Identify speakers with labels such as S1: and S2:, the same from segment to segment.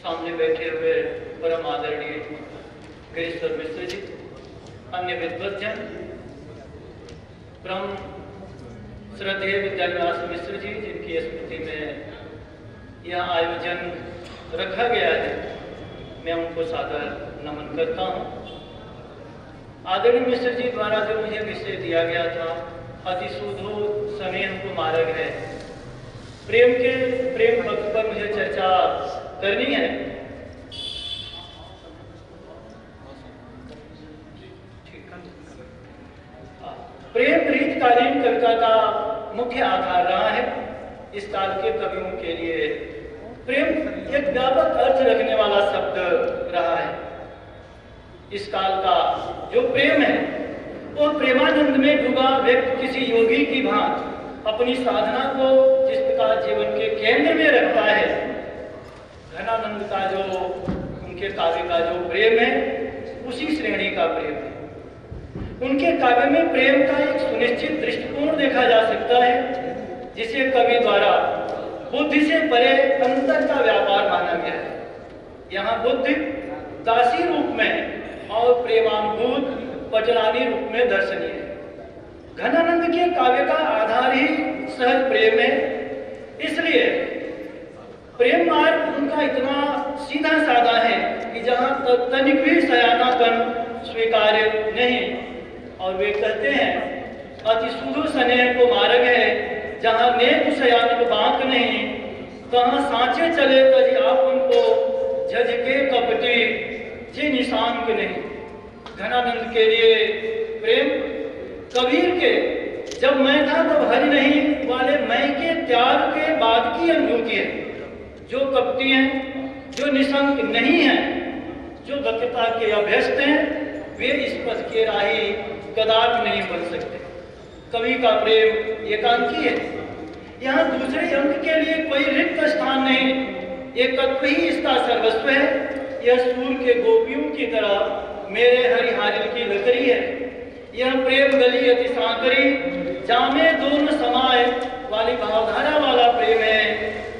S1: सामने बैठे हुए परम आदरणीय गिरीश्वर मिश्र जी, अन्य विद्वज्जन, परम श्रद्धेय विद्यानिवास मिश्र जी, जिनकी स्मृति में यह आयोजन रखा गया है, मैं उनको सादर नमन करता हूँ। आदरणीय मिश्र जी द्वारा जो मुझे विषय दिया गया था, अतिशोधो स्नेह को मार्ग है, प्रेम भक्त पर मुझे चर्चा करनी है। प्रेम रीतकालीन कविता का मुख्य आधार रहा है। इस काल के कवियों के लिए प्रेम एक व्यापक अर्थ रखने वाला शब्द रहा है। इस काल का जो प्रेम है वो प्रेमानंद में डूबा व्यक्ति किसी योगी की भांति अपनी साधना को जिस प्रकार जीवन के केंद्र में रखता है, घनानंद का जो उनके काव्य का जो प्रेम है उसी श्रेणी का प्रेम है। उनके काव्य में प्रेम का एक सुनिश्चित दृष्टिकोण देखा जा सकता है, जिसे कवि द्वारा बुद्धि से परे अंतर का व्यापार माना गया है। यहाँ बुद्धि दासी रूप में और प्रेमानुभूत पटलानी रूप में दर्शनीय है। घनानंद के काव्य का आधार ही सहज प्रेम है, इसलिए प्रेम मार्ग उनका इतना सीधा साधा है कि जहाँ तनिक भी सयानापन स्वीकार्य नहीं। और वे कहते हैं अतिशुद्ध स्नेह को मार्ग है, जहाँ नेक सयानक बांक नहीं, तहाँ सांचे चले तजी आप उनको झझके कपटी जी निशान के नहीं। घनानंद के लिए प्रेम कबीर के जब मैं था तब हरि नहीं वाले मैं के त्याग के बाद की अनुभूति है। जो कपटी हैं, जो निशंक नहीं हैं, जो भक्तता के अभ्यस्त हैं, वे इस पद के राही कदापि नहीं बन सकते। कवि का प्रेम एकांकी है। यहाँ दूसरे अंक के लिए कोई रिक्त स्थान नहीं, एकत्व ही इसका सर्वस्व है। यह सूर के गोपियों की तरह मेरे हरिहारिल की लकड़ी है। यह प्रेम गली अति सांकरी जामे दोनों समाए वाली भावधारा वाला प्रेम है।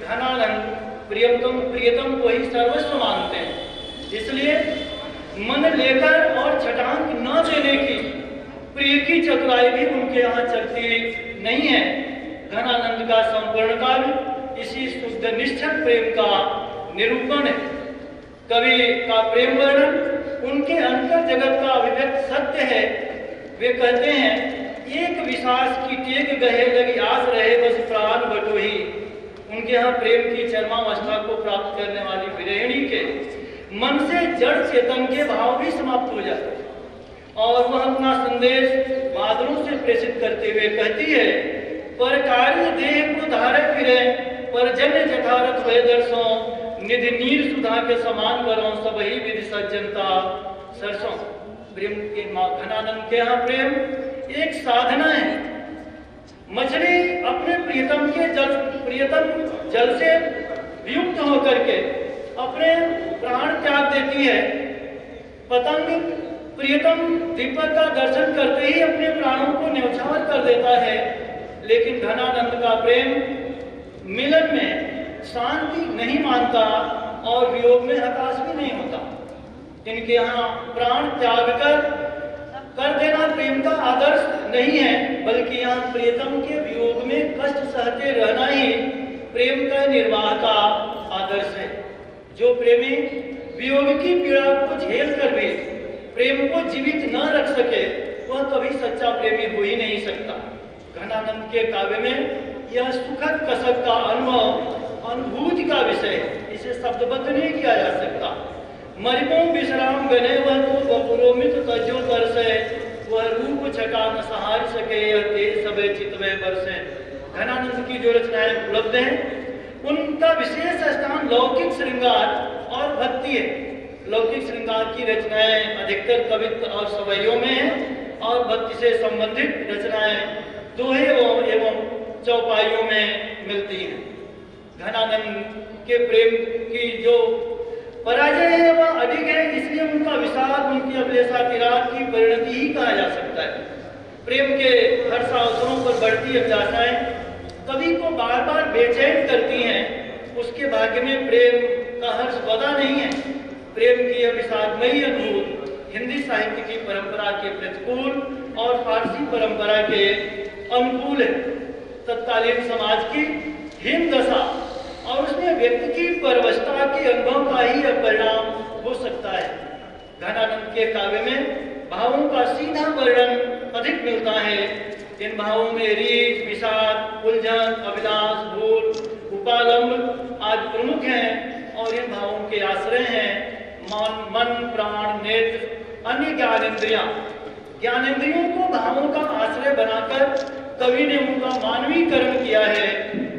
S1: घनानंद प्रियतम को ही सर्वस्व मानते हैं, इसलिए मन लेकर और छटांक न देने की प्रिय की चतुराई भी उनके यहाँ चलती नहीं है। घनानंद का संपूर्ण काव्य इसी शुद्ध निश्चल प्रेम का निरूपण है। कवि का प्रेम वर्णन उनके अंतर जगत का अभिव्यक्त सत्य है। वे कहते हैं एक विश्वास की टेक गहे लगी आस रहे बस प्राण बटोही। उनके यहाँ प्रेम की चरमावस्था को प्राप्त करने वाली विरहिणी के मन से जड़ चेतन के भाव भी समाप्त हो जाते हैं और वह अपना संदेश बादलों से प्रेषित करते हुए कहती है पर कार्य देह को धारक फिरे पर जन्य जथारथ हुए दर्शों निधि नीर सुधा के समान करो सब ही विधि सज्जनता सरसों। प्रेम के घनानंद के यहाँ प्रेम एक साधना है। मछली अपने प्रियतम जल से वियुक्त होकर के अपने प्राण त्याग देती है। पतंग प्रियतम दीपक का दर्शन करते ही अपने प्राणों को न्यौछावर कर देता है, लेकिन घनानंद का प्रेम मिलन में शांति नहीं मानता और वियोग में हताश भी नहीं होता। इनके यहाँ प्राण त्याग कर देना प्रेम का आदर्श नहीं है, बल्कि यहाँ प्रियतम के वियोग में कष्ट सहते रहना ही प्रेम का निर्वाह का आदर्श है। जो प्रेमी वियोग की पीड़ा को झेल कर भी प्रेम को जीवित न रख सके वह कभी सच्चा प्रेमी हो ही नहीं सकता। घनानंद के काव्य में यह सुखद कसक का अनुभूति का विषय है, इसे शब्दबद्ध नहीं किया जा सकता। मरिमो विश्राम गने वह तो बपुरोमित तजो बरसे वह रूप छटा न सहार सके यह तेज सबे चितवे बरसे। घनानंद की जो रचनाएं उपलब्ध हैं उनका विशेष स्थान लौकिक श्रृंगार और भक्ति है। लौकिक श्रृंगार की रचनाएं अधिकतर कवित्व और सवैयों में हैं और भक्ति से संबंधित रचनाएं दोहे एवं चौपाइयों में मिलती हैं। घनानंद के प्रेम की जो पराजय है वह अधिक है, इसलिए उनका विषाद उनकी अभिलेषा विराट की परिणति ही कहा जा सकता है। प्रेम के हर्ष अवसरों पर बढ़ती अभिलाषाएं कवि को बार बार बेचैन करती हैं। उसके भाग्य में प्रेम का हर्ष बदा नहीं है। प्रेम की यह विषादमयी अनुभूति हिंदी साहित्य की परंपरा के प्रतिकूल और फारसी परंपरा के अनुकूल है। तत्कालीन समाज की हीन दशा और उसमें व्यक्ति की परवशता के अनुभव का ही यह परिणाम हो सकता है। घनानंद के काव्य में भावों का सीधा वर्णन अधिक मिलता है। इन भावों में रीछ, विषाद, उलझन, अभिलाष, भूल, उपालंब आदि प्रमुख हैं और इन भावों के आश्रय हैं मन, प्राण, नेत्र, अन्य ज्ञानेंद्रियां। ज्ञानेंद्रियों को भावों का आश्रय बनाकर कवि ने उनका मानवीकरण किया है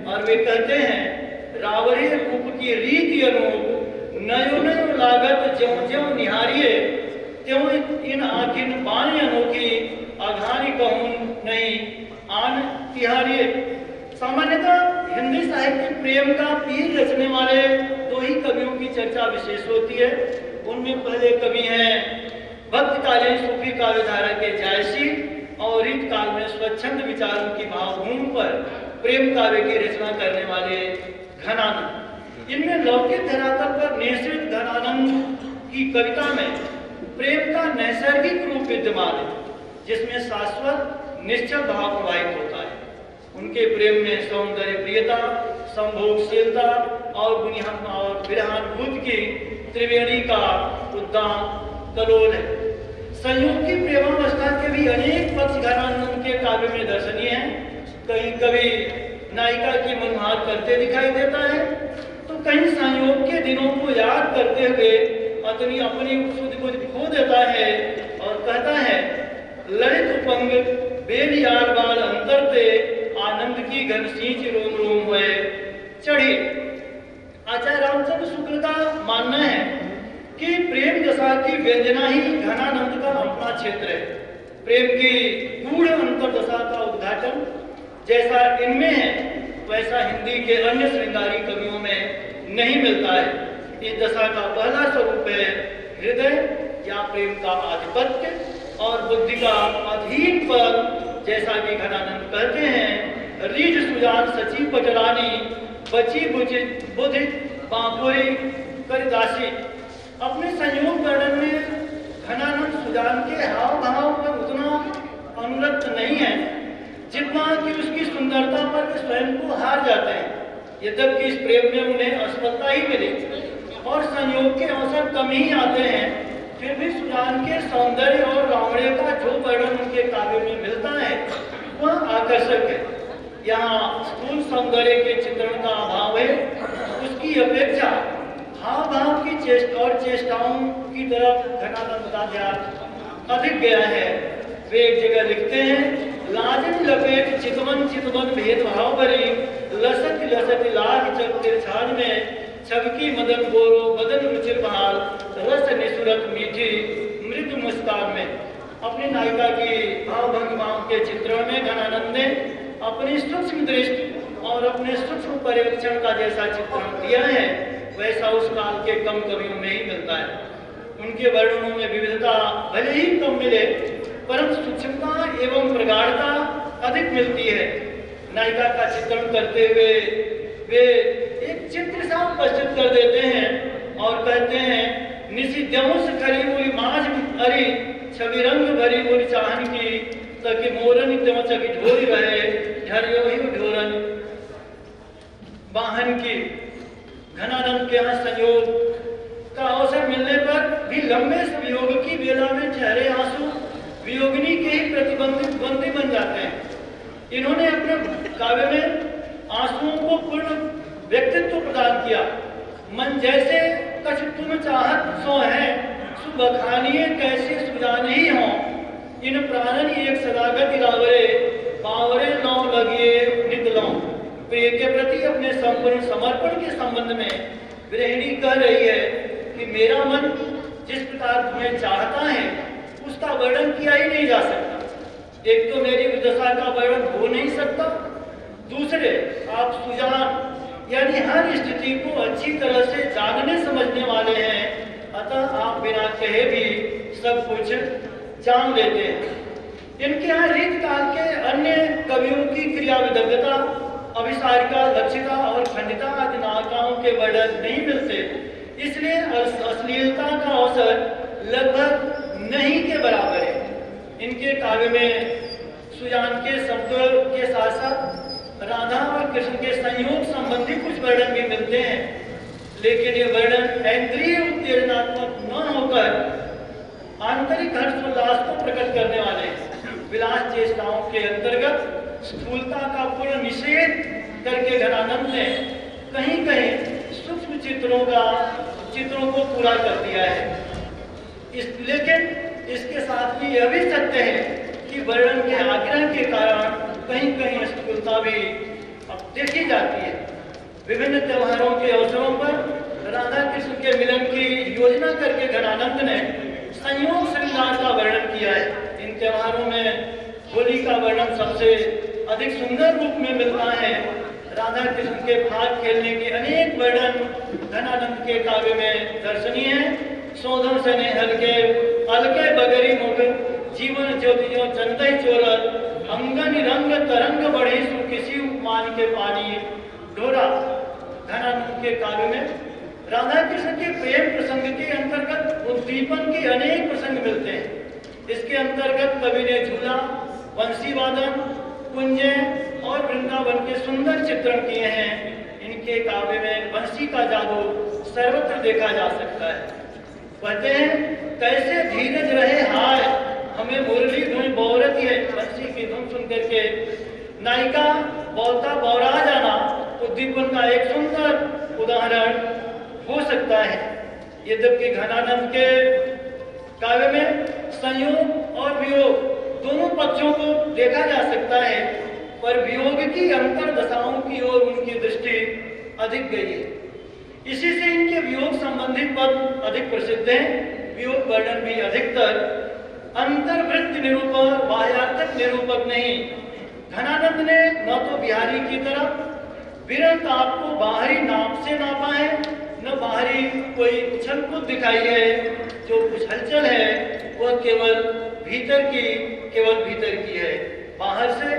S1: और वे कहते हैं रावरे रूप की रीति अनुरूप नयो नयो लागत ज्यों ज्यों निहारिये त्यों इन आखिन बाणी अनोखी अघानी कहूं नहीं आन तिहारिये। सामान्यतः हिंदी साहित्य प्रेम का पीर रचने वाले दो ही कवियों की चर्चा विशेष होती है। उनमें पहले कवि हैं भक्तकालीन सूफी काव्यधारा के जायसी और रीत काल में स्वच्छंद विचारों की भावभूमि पर प्रेम काव्य की रचना करने वाले घनानंद। इनमें लौकिक धरातल पर निश्चित घनानंद की कविता में प्रेम का नैसर्गिक रूप विद्यमान है, जिसमें शाश्वत निश्चल भाव प्रवाहित होता है। उनके प्रेम में सौंदर्य प्रियता, संभोगशीलता और विरहानुभूति की त्रिवेणी का उद्दाम कलोल है। संयोग की प्रेमावस्था के भी अनेक पक्ष घनानंद के काव्य में दर्शनीय हैं। कहीं कभी नायिका की मनमार करते दिखाई देता है तो कहीं संयोग के दिनों को याद करते हुए अपनी सुध को खो देता है और कहता है ललित उपंग बेल यार बाल अंतर ते आनंद की घन सींच रोम रोम हुए चढ़ी। आचार्य रामचंद्र शुक्ल का मानना है कि प्रेम दशा की व्यंजना ही घनानंद का अपना क्षेत्र है। प्रेम की गूढ़ अंतरदशा का उद्घाटन जैसा इनमें है वैसा हिंदी के अन्य श्रृंगारी कवियों में नहीं मिलता है। इस दशा का पहला स्वरूप है हृदय या प्रेम का आधिपत्य और बुद्धि का अधीन पद, जैसा कि घनानंद कहते हैं रीझ सुजान सची पटरानी बची बुद्धि बांपुरी करिदासी। अपने संयोग वर्णन में घनानंद सुजान के हाव भाव पर उतना अनुरक्त नहीं है जितना कि उसकी सुंदरता पर स्वयं को हार जाते हैं। यद्यपि इस प्रेम में उन्हें असफलता ही मिली और संयोग के अवसर कम ही आते हैं, फिर भी सुजान के सौंदर्य और लावण्य का जो वर्णन उनके काव्य में मिलता है वह आकर्षक है। यहाँ स्थूल सौंदर्य के चित्रण का अभाव है, उसकी अपेक्षा हाव भाव की चेष्टाओं की तरफ घनानंद का ध्यान अधिक गया है। वे एक जगह लिखते हैं लाजन लपेट चितवन चितवन भेदभाव भरी लसत लसत लाग चक तिरछाज में छबकी मदन बोरो बदन रुचिर बहाल रस निसुरत मीठी मृदु मुस्कान में। अपनी नायिका की भाव भंगिमाओं के चित्रण में घनानंद ने अपनी सूक्ष्म दृष्टि और अपने सूक्ष्म पर्यवेक्षण का जैसा चित्रण दिया है वैसा उस काल के कम कवियों में ही मिलता है। उनके वर्णनों में विविधता भले ही कम मिले परंतु सूक्ष्मता एवं प्रगाढ़ता अधिक मिलती है। नायिका का चित्रण करते हुए वे एक चित्र सा उपस्थित कर देते हैं और कहते हैं निसी देवस खरी हुई माज हरी छवि रंग भरी हुई चाहन की तकी मोरन त्यों चकी ढोरी रहे झरियो ही ढोरन वाहन की। घनानंद के यहाँ संयोग का अवसर मिलने पर भी लंबे वियोग की बेला में ठहरे आंसू वियोगिनी के ही प्रतिबंधित बंदी बन जाते हैं। इन्होंने अपने काव्य में आंसुओं को पूर्ण व्यक्तित्व प्रदान किया। मन जैसे कछ तुम चाहत सो है सुबखानिये कैसे सुजान ही हो इन प्राणन एक सदागत रावरे बावरे नौ लगिए निकलो। प्रिय के प्रति अपने संपूर्ण समर्पण के संबंध में गृहिणी कह रही है कि मेरा मन जिस प्रकार तुम्हें चाहता है उसका वर्णन किया ही नहीं जा सकता। एक तो मेरी दशा का वर्णन हो नहीं सकता, दूसरे आप सुजान यानी हर स्थिति को अच्छी तरह से जानने समझने वाले हैं, अतः आप बिना कहे भी सब कुछ जान लेते हैं। इनके यहाँ रीत काल के अन्य कवियों की क्रिया विदग्धता, अभिसारिका, लक्षिता और खंडिता आदि नायिकाओं के वर्णन नहीं मिलते। इसलिए अश्लीलता का अवसर लगभग नहीं के बराबर है। इनके काव्य में सुजान के शब्दों के साथ साथ राधा और कृष्ण के संयोग संबंधी कुछ वर्णन भी मिलते हैं, लेकिन ये वर्णन इंद्रिय उत्तेजनात्मक न होकर आंतरिक हर्षोल्लास को प्रकट करने वाले विलास चेष्टाओं के अंतर्गत स्थूलता का पूर्ण निषेध करके घनानंद ने कहीं कहीं सूक्ष्म चित्रों को पूरा कर दिया है। लेकिन इसके साथ में यह भी सत्य है कि वर्णन के आग्रह के कारण कहीं कहीं स्थूलता भी अब देखी जाती है। विभिन्न त्योहारों के अवसरों पर राधा कृष्ण के मिलन की योजना करके घनानंद ने संयोग श्रृंगार का वर्णन किया है। इन त्योहारों में होली का वर्णन सबसे अधिक सुंदर रूप में मिलता है। राधा कृष्ण के भाग खेलने के अनेक वर्णन घनानंद के काव्य में दर्शनीय है। सोधन सने हल्के अलके बगरी मुख जीवन ज्योतियों चंदई चोरत अंगन रंग तरंग बढ़ी सु किसी उपमान के पानी ढोरा। घनानंद के काव्य में राधा कृष्ण के प्रेम प्रसंग के अंतर्गत उद्दीपन के अनेक प्रसंग मिलते हैं। इसके अंतर्गत कवि ने झूला, वंशी वादन, कुंजे और वृंदावन के सुंदर चित्रण किए हैं। इनके काव्य में वंशी का जादू सर्वत्र देखा जा सकता है। कहते हैं कैसे धीरज रहे हाय हमें मुरली धुन बौरती है। वंशी की धुन सुन करके नायिका बौता बौरा जाना उद्दीपन का एक सुंदर उदाहरण हो सकता है। यद्यपि घनानंद के काव्य में संयोग और वियोग दोनों पक्षों को देखा जा सकता है, पर वियोग की अंतर दशाओं की ओर उनकी दृष्टि अधिक गई है। इसी से इनके वियोग संबंधी पद अधिक प्रसिद्ध हैं। वियोग वर्णन भी अधिकतर अंतर्वृत्त निरूपक बाह्यार्थक निरूपक नहीं। घनानंद ने न तो बिहारी की तरह विरल ताप को बाहरी नाप से नापा है, न बाहरी कोई उछल कूद दिखाई है। जो कुछ हलचल है वह केवल भीतर की है। बाहर से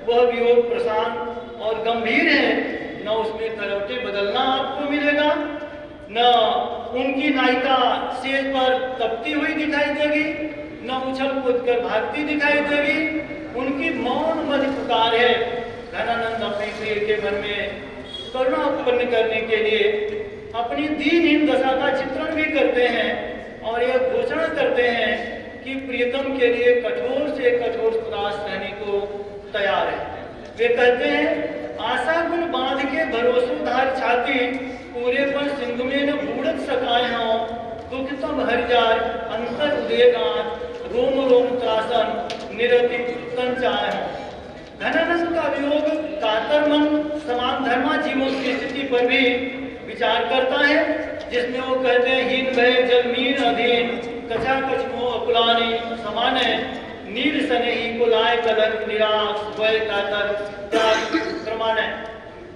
S1: वह वियोग प्रशांत और गंभीर है। न उसमें करवटे बदलना आपको मिलेगा, न उनकी नायिका स्टेज पर तपती हुई दिखाई देगी, न उछल कूद कर भागती दिखाई देगी। उनकी मौन मध्य पुकार है। घनानंद अपने प्रिय के मन में करुणा उत्पन्न करने के लिए अपनी दीनहीन दशा का चित्रण भी करते हैं और यह घोषणा करते हैं कि प्रियतम के लिए कठोर से कठोर त्रास सहने को तैयार है। वे कहते हैं आशा गुण बांध के भरोसोधार छाती पूरे पर सिंधु में न बूढ़त सकाए हों दुख तब हर जार अंतर उदेगात रोम रोम त्रासन निरति संचाय हों। घनानंद का वियोग कातर मन समान धर्मा जीवों की स्थिति पर भी विचार करता है, जिसमें वो कहते हैं हीन भय जल मीन अधीन कछा कछमो अकुलानी समान है नील सनेही को लाए कलंक निराश वय कातर त्याग प्रमाण है।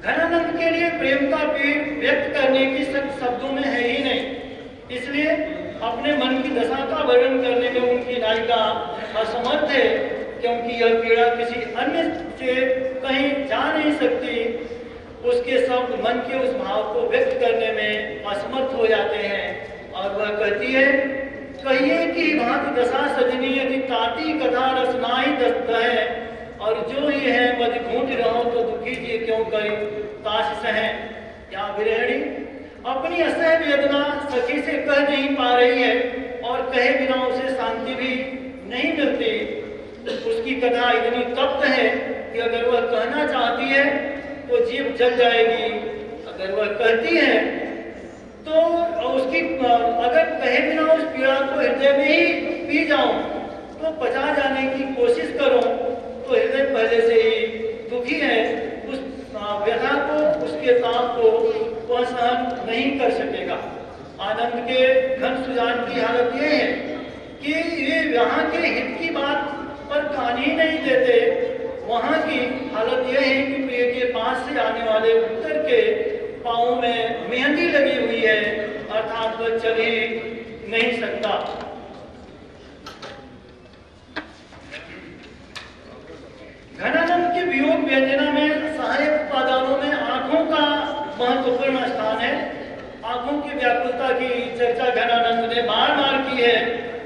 S1: घनानंद के लिए प्रेम का पीड़ व्यक्त करने की शब्दों में है ही नहीं, इसलिए अपने मन की दशा का वर्णन करने में उनकी नायिका असमर्थ है, क्योंकि यह पीड़ा किसी अन्य से कहीं जा नहीं सकती। उसके शब्द मन के उस भाव को व्यक्त करने में असमर्थ हो जाते हैं और वह कहती है कहिए कि भांति दशा सजनी यदि ताती कथा रसनाई दस्त है और जो ही है बद घूंट रहो तो दुखी जी क्यों करी ताश सह। या विरहणी अपनी असह वेदना सखी से कह नहीं पा रही है और कहे बिना उसे शांति भी नहीं मिलती। उसकी कथा इतनी तप्त है कि अगर वह कहना चाहती है तो जीभ जल जाएगी, अगर वह कहती है तो उसकी अगर कहे बिना उस पीड़ा को हृदय में ही पी जाऊं तो पचा जाने की कोशिश करूं तो हृदय पहले से ही दुखी है। उस व्यथा को उसके ताप को वह सहन नहीं कर सकेगा। आनंद के घन सुजान की हालत यह है कि ये यहाँ के हित की बात पर कान ही नहीं देते। वहाँ की हालत यह है कि प्रिय के पास से आने वाले उत्तर के पाँव में मेहंदी लगी हुई है, अर्थात वह चल ही नहीं सकता। घनानंद के वियोग व्यंजना में सहायक उपादानों में आंखों का महत्वपूर्ण स्थान है। आंखों के व्याकुलता की चर्चा घनानंद ने बार बार की है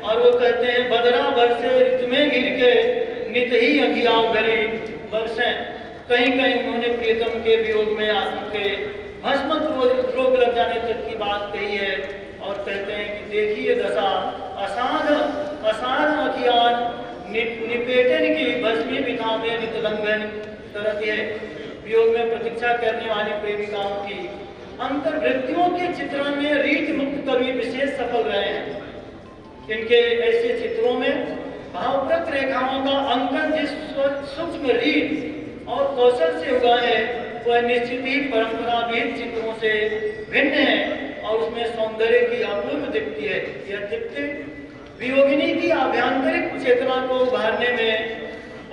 S1: और वो कहते हैं बदरा बरसे ऋतु में गिर के नित ही अखियां भरी बरसें। कहीं कहीं उन्होंने प्रियतम के वियोग में आंसू के भस्मक रोग लग जाने तक की बात कही है और कहते हैं कि देखिए दशा असाध अखियान निपेटन की भस्मी विधा में नितलंघन करती है। वियोग में प्रतीक्षा करने वाली प्रेमिकाओं की अंतर्वृत्तियों के चित्रण में रीत मुक्त कवि विशेष सफल रहे हैं। इनके ऐसे चित्रों में भावप्रत रेखाओं का अंकन जिस सूक्ष्म रीत और कौशल से हुआ है वह निश्चित ही परंपरागत चित्रों से भिन्न है और उसमें सौंदर्य की अपूर्व दीप्ति है। यह दीप्ति वियोगिनी की आभ्यंतरिक चेतना को उभारने में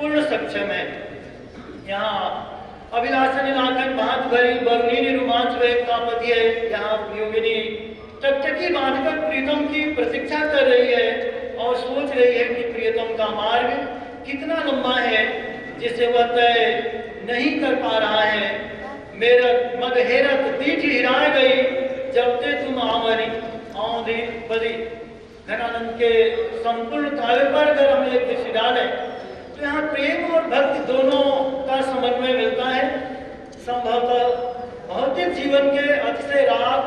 S1: पूर्ण सक्षम है। यहाँ अभिलाषा नीलांकन भांत भरी बरुणी रोमांच का पति है। यहाँ वियोगिनी टकटकी बांधकर प्रीतम की प्रतीक्षा कर रही है और सोच रही है कि प्रियतम का मार्ग कितना लंबा है जिसे वह तय नहीं कर पा रहा है। मेरठ मगहेरत दीठ हिराए गई जब ते तुम आमरी औंधी बदी। घनानंद के संपूर्ण काव्य पर अगर हम एक दृष्टि डालें तो यहाँ प्रेम और भक्ति दोनों का समन्वय मिलता है। संभवतः भौतिक जीवन के अतिशय राग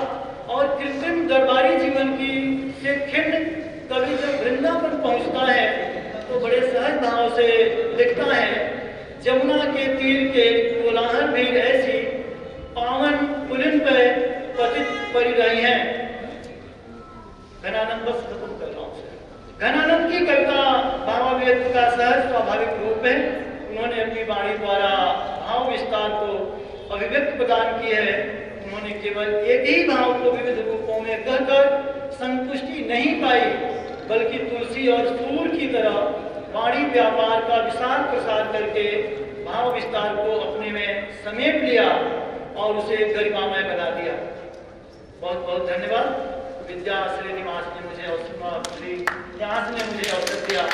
S1: और कृत्रिम दरबारी जीवन की से खिन्न कवि जब वृंदावन पहुंचता है तो बड़े सहज भाव से लिखता है जमुना के तीर के कोलाहल भी ऐसी पावन पुलिन पे पतित पड़ी रही हैं। घनानंद बस खत्म कर रहा हूं। घनानंद की कविता भावाव्यक्त का सहज स्वाभाविक रूप है। उन्होंने अपनी वाणी द्वारा भाव विस्तार को अभिव्यक्त प्रदान की है। उन्होंने केवल एक ही भाव को विविध रूपों में कहकर संतुष्टि नहीं पाई बल्कि तुलसी और सूर की तरह वाणी व्यापार का विशाल प्रसार करके भाव विस्तार को अपने में समेट लिया और उसे गरिमामय बना दिया। बहुत बहुत धन्यवाद। विद्या श्रीनिवास ने मुझे अवसर दिया।